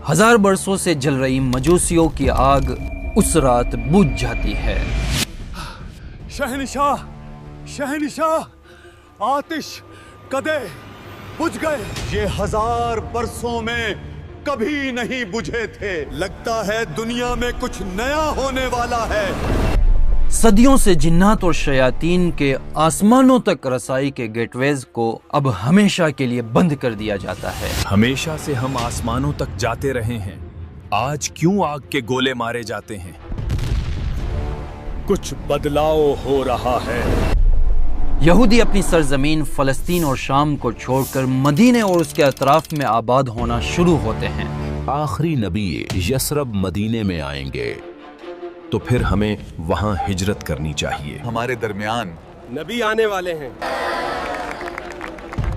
1000 برسوں سے جل رہی مجوسیوں کی آگ اس رات بجھ جاتی ہے۔ شہنشاہ، شہنشاہ، آتش کدے بجھ گئے، یہ 1000 برسوں میں کبھی نہیں بجھے تھے، لگتا ہے دنیا میں کچھ نیا ہونے والا ہے۔ صدیوں سے جنات اور شیاطین کے آسمانوں تک رسائی کے گیٹ ویز کو اب ہمیشہ کے لیے بند کر دیا جاتا ہے۔ ہمیشہ سے ہم آسمانوں تک جاتے رہے ہیں، آج کیوں آگ کے گولے مارے جاتے ہیں؟ کچھ بدلاؤ ہو رہا ہے۔ یہودی اپنی سرزمین فلسطین اور شام کو چھوڑ کر مدینے اور اس کے اطراف میں آباد ہونا شروع ہوتے ہیں۔ آخری نبی یثرب مدینے میں آئیں گے تو پھر ہمیں وہاں ہجرت کرنی چاہیے۔ ہمارے درمیان نبی آنے والے ہیں۔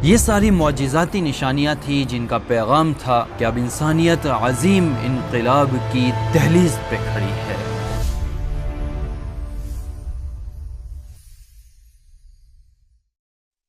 یہ ساری معجزاتی نشانیاں تھیں جن کا پیغام تھا کہ اب انسانیت عظیم انقلاب کی دہلیز پہ کھڑی ہے۔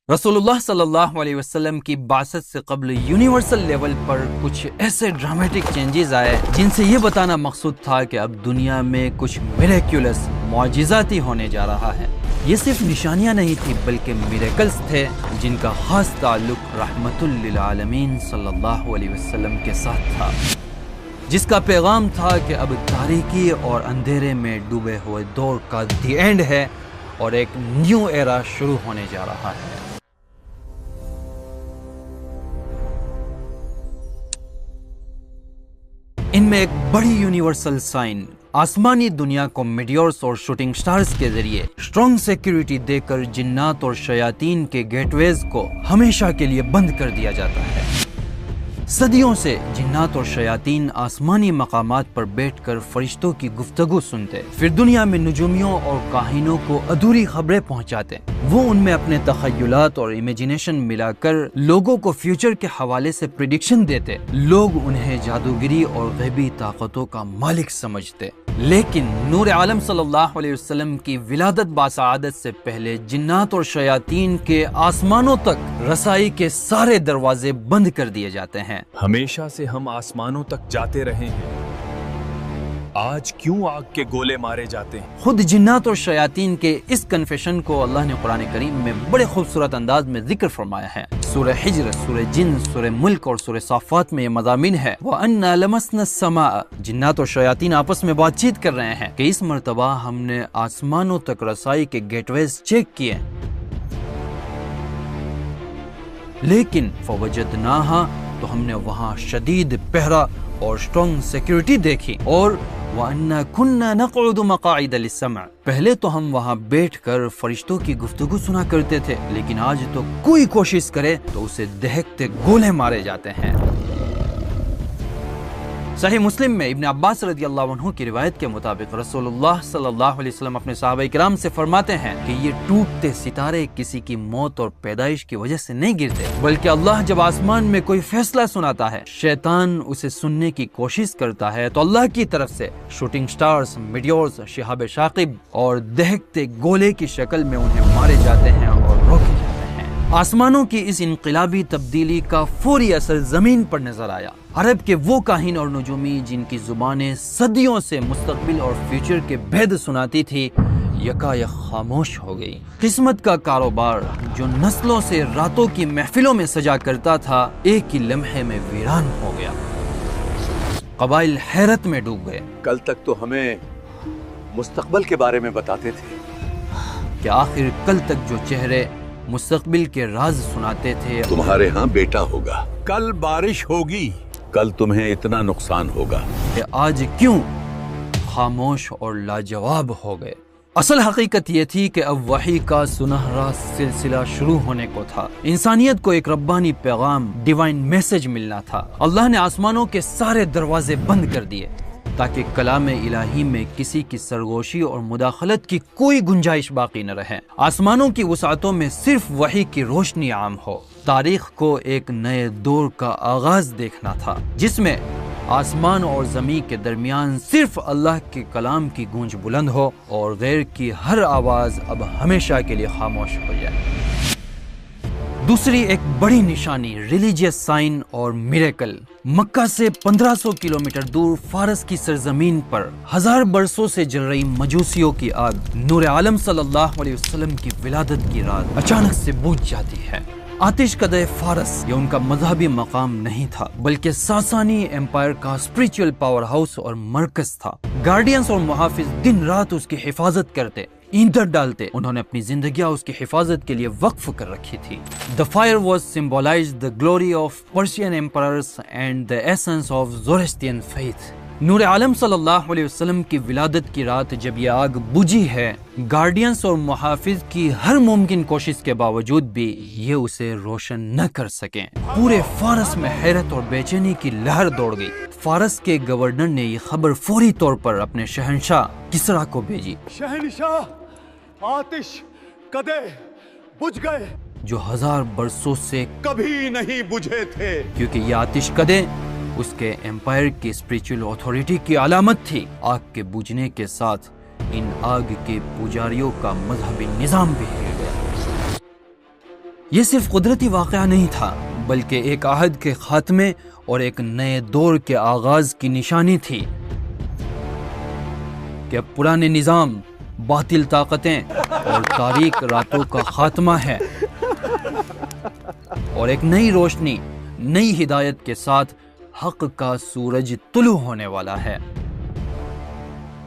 رسول اللہ صلی اللہ علیہ وسلم کی بعثت سے قبل یونیورسل لیول پر کچھ ایسے ڈرامٹک چینجز آئے جن سے یہ بتانا مقصود تھا کہ اب دنیا میں کچھ میریکولس معجزاتی ہونے جا رہا ہے۔ یہ صرف نشانیاں نہیں تھی بلکہ میریکلز تھے جن کا خاص تعلق رحمت للعالمین صلی اللہ علیہ وسلم کے ساتھ تھا، جس کا پیغام تھا کہ اب تاریکی اور اندھیرے میں ڈوبے ہوئے دور کا دی اینڈ ہے اور ایک نیو ایرا شروع ہونے جا رہا ہے۔ ان میں ایک بڑی یونیورسل سائن آسمانی دنیا کو میڈیورز اور شوٹنگ سٹارز کے ذریعے اسٹرانگ سیکیورٹی دے کر جنات اور شیاطین کے گیٹ ویز کو ہمیشہ کے لیے بند کر دیا جاتا ہے۔ صدیوں سے جنات اور شیاطین آسمانی مقامات پر بیٹھ کر فرشتوں کی گفتگو سنتے، پھر دنیا میں نجومیوں اور کاہنوں کو ادھوری خبریں پہنچاتے۔ وہ ان میں اپنے تخیلات اور امیجینیشن ملا کر لوگوں کو فیوچر کے حوالے سے پریڈکشن دیتے۔ لوگ انہیں جادوگری اور غیبی طاقتوں کا مالک سمجھتے، لیکن نور عالم صلی اللہ علیہ وسلم کی ولادت باسعادت سے پہلے جنات اور شیاطین کے آسمانوں تک رسائی کے سارے دروازے بند کر دیے جاتے ہیں۔ ہمیشہ سے ہم آسمانوں تک جاتے رہے ہیں، آج کیوں آگ کے گولے مارے جاتے ہیں؟ خود جنات اور شیاطین کے اس کنفیشن کو اللہ نے قرآن کریم میں بڑے خوبصورت انداز میں ذکر فرمایا ہے۔ سورہ حجر، سورہ جن، سورہ ملک اور سورہ صافات میں یہ مضامین ہے۔ وَأَنَّا لَمَسْنَا السَّمَاءَ، جنات اور شیاطین آپس میں بات چیت کر رہے ہیں کہ اس مرتبہ ہم نے آسمانوں تک رسائی کے گیٹ ویز چیک کیے، لیکن فَوَجَدْنَاهَا، تو ہم نے وہاں شدید پہرا اور اسٹرانگ سیکیورٹی دیکھی۔ اور وَأَنَّا كُنَّا نَقْعُدُ مَقَاعِدَ لِلسَّمْعِ، پہلے تو ہم وہاں بیٹھ کر فرشتوں کی گفتگو سنا کرتے تھے، لیکن آج تو کوئی کوشش کرے تو اسے دہکتے گولے مارے جاتے ہیں۔ صحیح مسلم میں ابن عباس رضی اللہ عنہ کی روایت کے مطابق رسول اللہ صلی اللہ علیہ وسلم اپنے صحابہ کرام سے فرماتے ہیں کہ یہ ٹوٹتے ستارے کسی کی موت اور پیدائش کی وجہ سے نہیں گرتے، بلکہ اللہ جب آسمان میں کوئی فیصلہ سناتا ہے، شیطان اسے سننے کی کوشش کرتا ہے تو اللہ کی طرف سے شوٹنگ سٹارز، میڈیورز، شہاب ثاقب اور دہکتے گولے کی شکل میں انہیں مارے جاتے ہیں اور روکے جاتے ہیں۔ آسمانوں کی اس انقلابی تبدیلی کا فوری اثر زمین پر نظر آیا۔ عرب کے وہ کاہن اور نجومی جن کی زبانیں صدیوں سے مستقبل اور فیوچر کے بھید سناتی تھی، یکایک خاموش ہو گئی۔ قسمت کا کاروبار جو نسلوں سے راتوں کی محفلوں میں سجا کرتا تھا، ایک ہی لمحے میں ویران ہو گیا۔ قبائل حیرت میں ڈوب گئے۔ کل تک تو ہمیں مستقبل کے بارے میں بتاتے تھے کہ آخر کل تک جو چہرے مستقبل کے راز سناتے تھے، تمہارے ہاں بیٹا ہوگا، کل بارش ہوگی، کل تمہیں اتنا نقصان ہوگا، کہ آج کیوں خاموش اور لاجواب ہو گئے۔ اصل حقیقت یہ تھی کہ اب وحی کا سنہرا سلسلہ شروع ہونے کو تھا۔ انسانیت کو ایک ربانی پیغام، ڈیوائن میسج ملنا تھا۔ اللہ نے آسمانوں کے سارے دروازے بند کر دیے تاکہ کلام الہی میں کسی کی سرگوشی اور مداخلت کی کوئی گنجائش باقی نہ رہے۔ آسمانوں کی وسعتوں میں صرف وحی کی روشنی عام ہو۔ تاریخ کو ایک نئے دور کا آغاز دیکھنا تھا جس میں آسمان اور زمین کے درمیان صرف اللہ کے کلام کی گونج بلند ہو اور غیر کی ہر آواز اب ہمیشہ کے لیے خاموش ہو جائے۔ دوسری ایک بڑی نشانی ریلیجیس سائن اور میریکل، مکہ سے 1500 کلومیٹر دور فارس کی سرزمین پر 1000 برسوں سے جل رہی مجوسیوں کی آگ نور عالم صلی اللہ علیہ وسلم کی ولادت کی رات اچانک سے بجھ جاتی ہے۔ آتش کدے فارس یہ ان کا مذہبی مقام نہیں تھا، بلکہ ساسانی امپائر کا اسپریچول پاور ہاؤس اور مرکز تھا۔ گارڈینز اور محافظ دن رات اس کی حفاظت کرتے، ایندھن ڈالتے، انہوں نے اپنی زندگیاں اس کی حفاظت کے لیے وقف کر رکھی تھی۔ The fire was symbolized the glory of Persian emperors and the essence of Zoroastrian faith۔ نور عالم صلی اللہ علیہ وسلم کی ولادت کی رات جب یہ آگ بجھی ہے، گارڈینز اور محافظ کی ہر ممکن کوشش کے باوجود بھی یہ اسے روشن نہ کر سکیں۔ پورے فارس میں حیرت اور بے چینی کی لہر دوڑ گئی۔ فارس کے گورنر نے یہ خبر فوری طور پر اپنے شہنشاہ کسریٰ کو بھیجی۔ شہنشاہ، آتش کدے بجھ گئے جو 1000 برسوں سے کبھی نہیں بجھے تھے، کیونکہ یہ آتش کدے اس کے امپائر کی اسپریچول اتھارٹی کی علامت تھی۔ آگ کے بجھنے کے ساتھ ان آگ کے پجاریوں کا مذہبی نظام بھی ہل گیا۔ یہ صرف قدرتی واقعہ نہیں تھا، بلکہ ایک عہد کے خاتمے اور ایک نئے دور کے آغاز کی نشانی تھی کہ اب پرانے نظام، باطل طاقتیں اور تاریک راتوں کا خاتمہ ہے اور ایک نئی روشنی، نئی ہدایت کے ساتھ حق کا سورج طلوع ہونے والا ہے۔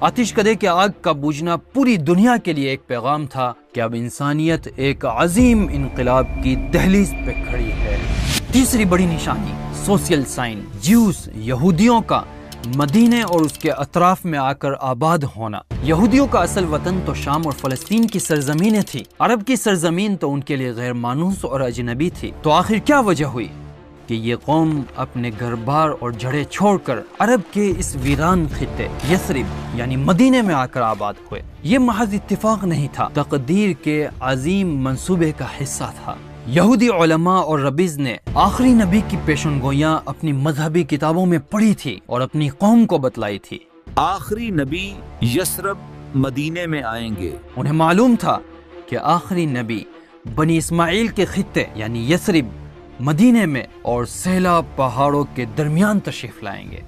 آتش کدے کے آگ کا بجھنا پوری دنیا کے لیے ایک پیغام تھا کہ اب انسانیت ایک عظیم انقلاب کی دہلیز پہ کھڑی ہے۔ تیسری بڑی نشانی سوشل سائن، جیوز یہودیوں کا مدینے اور اس کے اطراف میں آ کر آباد ہونا۔ یہودیوں کا اصل وطن تو شام اور فلسطین کی سرزمینیں تھی۔ عرب کی سرزمین تو ان کے لیے غیر مانوس اور اجنبی تھی۔ تو آخر کیا وجہ ہوئی کہ یہ قوم اپنے گھر بار اور جڑیں چھوڑ کر عرب کے اس ویران خطے یثرب یعنی مدینے میں آ کر آباد ہوئے؟ یہ محض اتفاق نہیں تھا، تقدیر کے عظیم منصوبے کا حصہ تھا۔ یہودی علماء اور ربیز نے آخری نبی کی پیشن گوئیاں اپنی مذہبی کتابوں میں پڑھی تھی اور اپنی قوم کو بتلائی تھی۔ آخری نبی یثرب مدینے میں آئیں گے۔ انہیں معلوم تھا کہ آخری نبی بنی اسماعیل کے خطے یعنی یثرب، مدینے میں اور سیلا پہاڑوں کے درمیان تشریف لائیں گے۔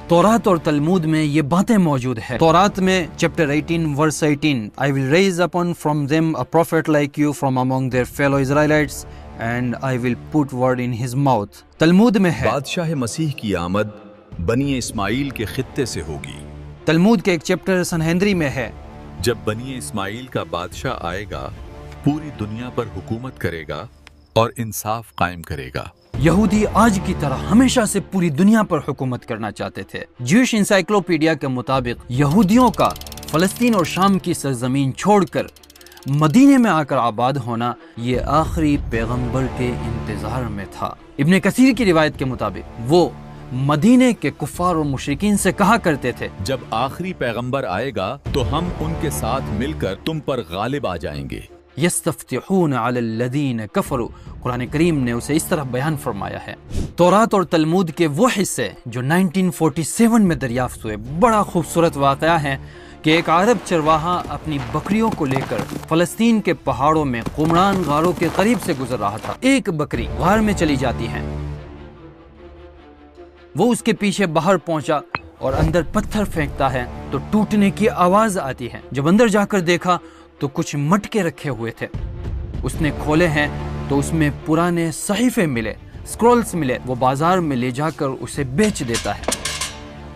تورات اور تلمود میں یہ باتیں موجود ہیں۔ تورات میں chapter 18 verse 18 I will raise upon from them a prophet like you from among their fellow Israelites and I will put word in his mouth۔ تلمود میں ہے بادشاہ مسیح کی آمد بنی اسماعیل کے خطے سے ہوگی۔ تلمود کے ایک چیپٹر سنہدری میں ہے جب بنی اسماعیل کا بادشاہ آئے گا پوری دنیا پر حکومت کرے گا اور انصاف قائم کرے گا۔ یہودی آج کی طرح ہمیشہ سے پوری دنیا پر حکومت کرنا چاہتے تھے۔ جوش انسائکلوپیڈیا کے مطابق یہودیوں کا فلسطین اور شام کی سرزمین چھوڑ کر مدینے میں آ کر آباد ہونا یہ آخری پیغمبر کے انتظار میں تھا۔ ابن کثیر کی روایت کے مطابق وہ مدینے کے کفار اور مشرکین سے کہا کرتے تھے جب آخری پیغمبر آئے گا تو ہم ان کے ساتھ مل کر تم پر غالب آ جائیں گے۔ یستفتحون علی الذین کفروا، قرآن کریم نے اسے اس طرح بیان فرمایا ہے۔ تورات اور تلمود کے وہ حصے جو 1947 میں دریافت ہوئے بڑا خوبصورت واقعہ ہے کہ ایک عرب چرواہا اپنی بکریوں کو لے کر فلسطین کے پہاڑوں میں قمران غاروں کے قریب سے گزر رہا تھا۔ ایک بکری غار میں چلی جاتی ہے، وہ اس کے پیچھے باہر پہنچا اور اندر پتھر پھینکتا ہے تو ٹوٹنے کی آواز آتی ہے۔ جب اندر جا کر دیکھا تو کچھ مٹکے رکھے ہوئے تھے، اس نے کھولے ہیں تو اس میں پرانے صحیفے ملے، سکرولز ملے۔ وہ بازار میں لے جا کر اسے بیچ دیتا ہے۔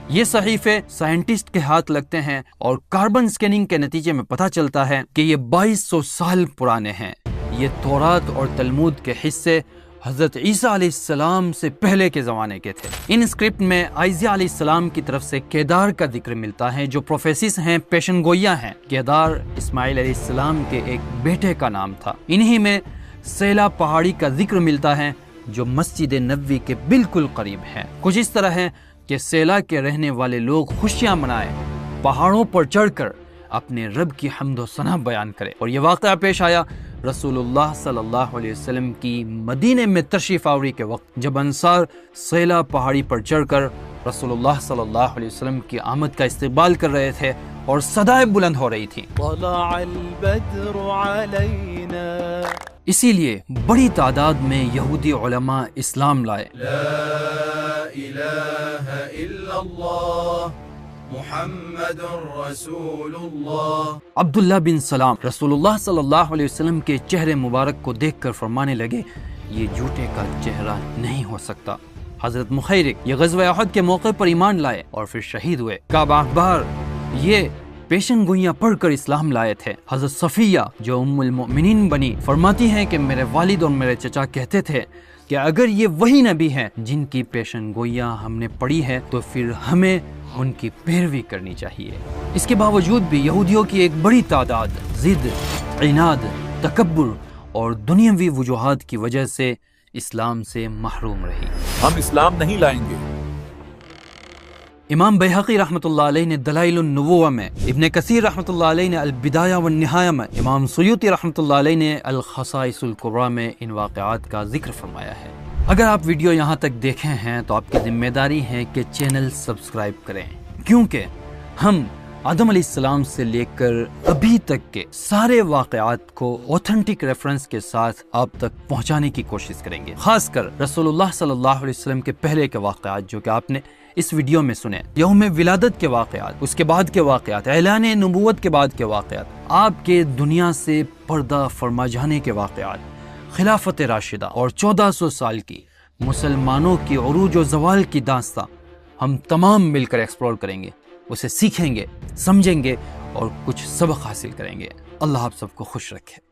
یہ صحیفے سائنٹسٹ کے ہاتھ لگتے ہیں اور کاربن سکیننگ کے نتیجے میں پتہ چلتا ہے کہ یہ 2200 سال پرانے ہیں۔ یہ تورات اور تلمود کے حصے حضرت عیسیٰ علیہ السلام سے پہلے کے زمانے کے تھے۔ ان اسکرپٹ میں عیسیٰ علیہ السلام کی طرف سے کیدار کا ذکر ملتا ہے جو پروفیسز ہیں، پیشن گوئیاں ہیں۔ کیدار اسماعیل علیہ السلام کے ایک بیٹے کا نام تھا۔ انہی میں سیلا پہاڑی کا ذکر ملتا ہے جو مسجد نبوی کے بالکل قریب ہے۔ کچھ اس طرح ہے کہ سیلا کے رہنے والے لوگ خوشیاں منائے، پہاڑوں پر چڑھ کر اپنے رب کی حمد و ثنا بیان کرے۔ اور یہ واقعہ پیش آیا رسول اللہ صلی اللہ علیہ وسلم کی مدینے میں تشریف آوری کے وقت، جب انصار سیلا پہاڑی پر چڑھ کر رسول اللہ صلی اللہ علیہ وسلم کی آمد کا استقبال کر رہے تھے اور صدائیں بلند ہو رہی تھی۔ طلع البدر علينا اسی لیے بڑی تعداد میں یہودی علماء اسلام لائے۔ لا الہ الا اللہ محمد رسول اللہ۔ عبداللہ بن سلام رسول اللہ صلی اللہ علیہ وسلم کے چہرے مبارک کو دیکھ کر فرمانے لگے یہ جھوٹے کا چہرہ نہیں ہو سکتا۔ حضرت مخیرق یہ غزوہ احد کے موقع پر ایمان لائے اور پھر شہید ہوئے۔ کعب احبار یہ پیشن گوئیاں پڑھ کر اسلام لائے تھے۔ حضرت صفیہ جو ام المؤمنین بنی فرماتی ہیں کہ میرے والد اور میرے چچا کہتے تھے کہ اگر یہ وہی نبی ہیں جن کی پیشن گوئیاں ہم نے پڑھی ہے تو پھر ہمیں ان کی پیروی کرنی چاہیے۔ اس کے باوجود بھی یہودیوں کی ایک بڑی تعداد ضد، عناد، تکبر اور دنیاوی وجوہات کی وجہ سے اسلام سے محروم رہی۔ ہم اسلام نہیں لائیں گے۔ امام بیہقی رحمۃ اللہ علیہ نے دلائل النبوہ میں، ابن کثیر رحمۃ اللہ علیہ نے البدایہ والنہایہ میں، امام سیوطی رحمۃ اللہ علیہ نے الخصائص الکبریٰ میں ان واقعات کا ذکر فرمایا ہے۔ اگر آپ ویڈیو یہاں تک دیکھے ہیں تو آپ کی ذمہ داری ہے کہ چینل سبسکرائب کریں، کیونکہ ہم آدم علیہ السلام سے لے کر ابھی تک کے سارے واقعات کو اوتھنٹک ریفرنس کے ساتھ آپ تک پہنچانے کی کوشش کریں گے۔ خاص کر رسول اللہ صلی اللہ علیہ وسلم کے پہلے کے واقعات جو کہ آپ نے اس ویڈیو میں سنے، یوم ولادت کے واقعات، اس کے بعد کے واقعات، اعلان نبوت کے بعد کے واقعات، آپ کے دنیا سے پردہ فرما جانے کے واقعات، خلافت راشدہ اور 1400 سال کی مسلمانوں کی عروج و زوال کی داستاں ہم تمام مل کر ایکسپلور کریں گے، اسے سیکھیں گے، سمجھیں گے اور کچھ سبق حاصل کریں گے۔ اللہ آپ سب کو خوش رکھے۔